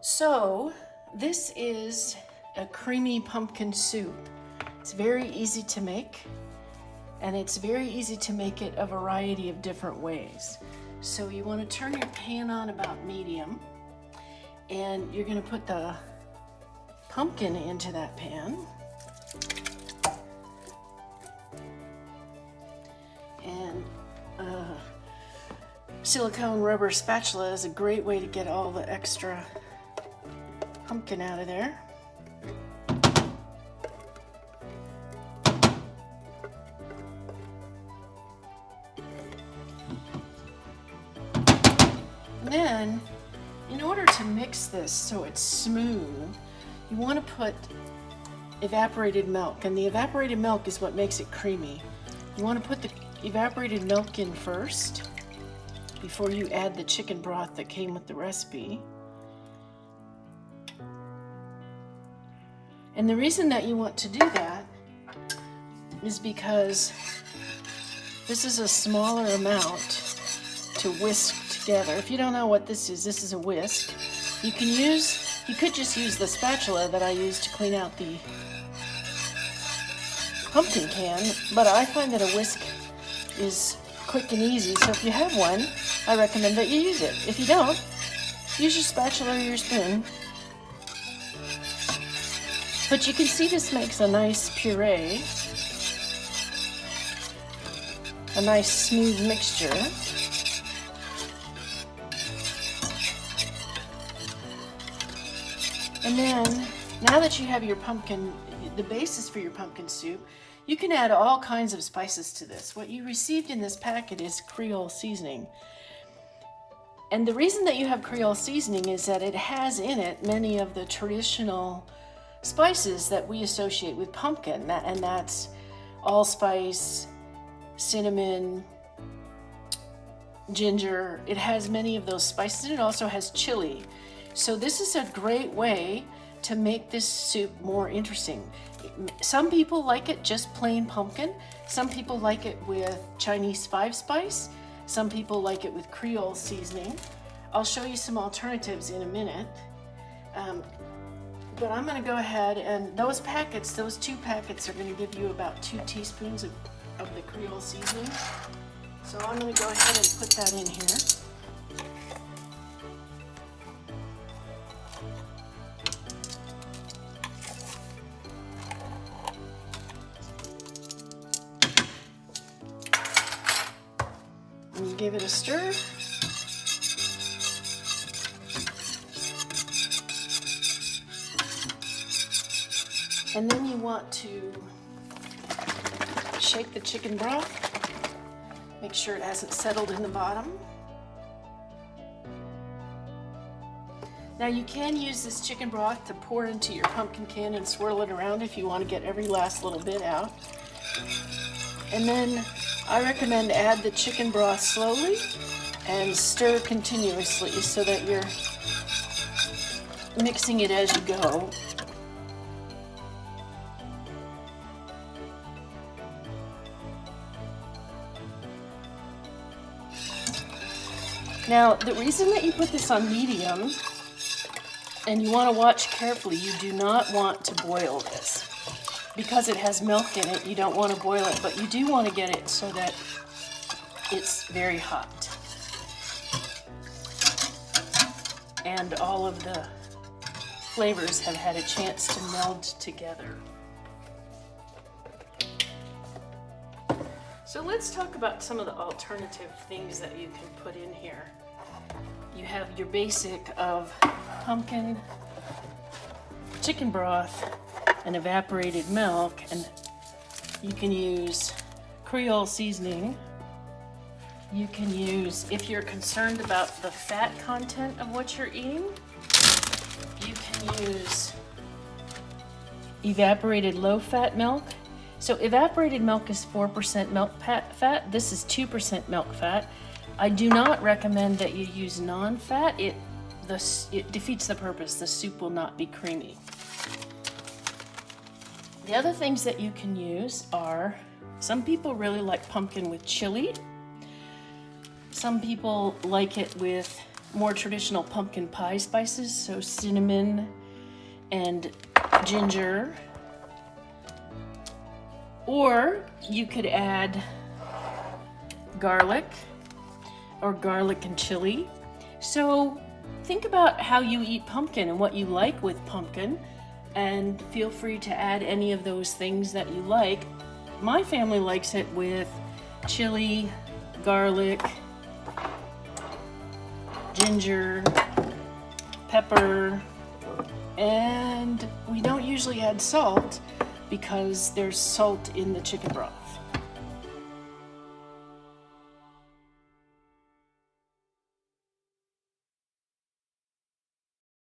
So this is a creamy pumpkin soup. It's very easy to make, and it's very easy to make it a variety of different ways. So you want to turn your pan on about medium, and you're going to put the pumpkin into that pan. And silicone rubber spatula is a great way to get all the extra pumpkin out of there. And then, in order to mix this so it's smooth, you want to put evaporated milk, and the evaporated milk is what makes it creamy. You want to put the evaporated milk in first before you add the chicken broth that came with the recipe. And the reason that you want to do that is because this is a smaller amount to whisk together. If you don't know what this is a whisk. You could just use the spatula that I use to clean out the pumpkin can, but I find that a whisk is quick and easy, so if you have one, I recommend that you use it. If you don't, use your spatula or your spoon. But you can see this makes a nice puree, a nice smooth mixture. And then, now that you have your pumpkin, the basis for your pumpkin soup, you can add all kinds of spices to this. What you received in this packet is Creole seasoning. And the reason that you have Creole seasoning is that it has in it many of the traditional spices that we associate with pumpkin, and that's allspice, cinnamon, ginger. It has many of those spices, and it also has chili. So this is a great way to make this soup more interesting. Some people like it just plain pumpkin. Some people like it with Chinese 5-spice. Some people like it with Creole seasoning. I'll show you some alternatives in a minute. But I'm going to go ahead, and those two packets are going to give you about 2 teaspoons of the Creole seasoning. So I'm going to go ahead and put that in here. And give it a stir. And then you want to shake the chicken broth. Make sure it hasn't settled in the bottom. Now you can use this chicken broth to pour into your pumpkin can and swirl it around if you want to get every last little bit out. And then I recommend add the chicken broth slowly and stir continuously so that you're mixing it as you go. Now, the reason that you put this on medium, and you want to watch carefully, you do not want to boil this. Because it has milk in it, you don't want to boil it, but you do want to get it so that it's very hot. And all of the flavors have had a chance to meld together. So let's talk about some of the alternative things that you can put in here. You have your basic of pumpkin, chicken broth, and evaporated milk, and you can use Creole seasoning. You can use, if you're concerned about the fat content of what you're eating, you can use evaporated low-fat milk. So evaporated milk is 4% milk fat. This is 2% milk fat. I do not recommend that you use non-fat. It defeats the purpose. The soup will not be creamy. The other things that you can use are, some people really like pumpkin with chili. Some people like it with more traditional pumpkin pie spices, so cinnamon and ginger. Or you could add garlic or garlic and chili. So think about how you eat pumpkin and what you like with pumpkin, and feel free to add any of those things that you like. My family likes it with chili, garlic, ginger, pepper, and we don't usually add salt because there's salt in the chicken broth.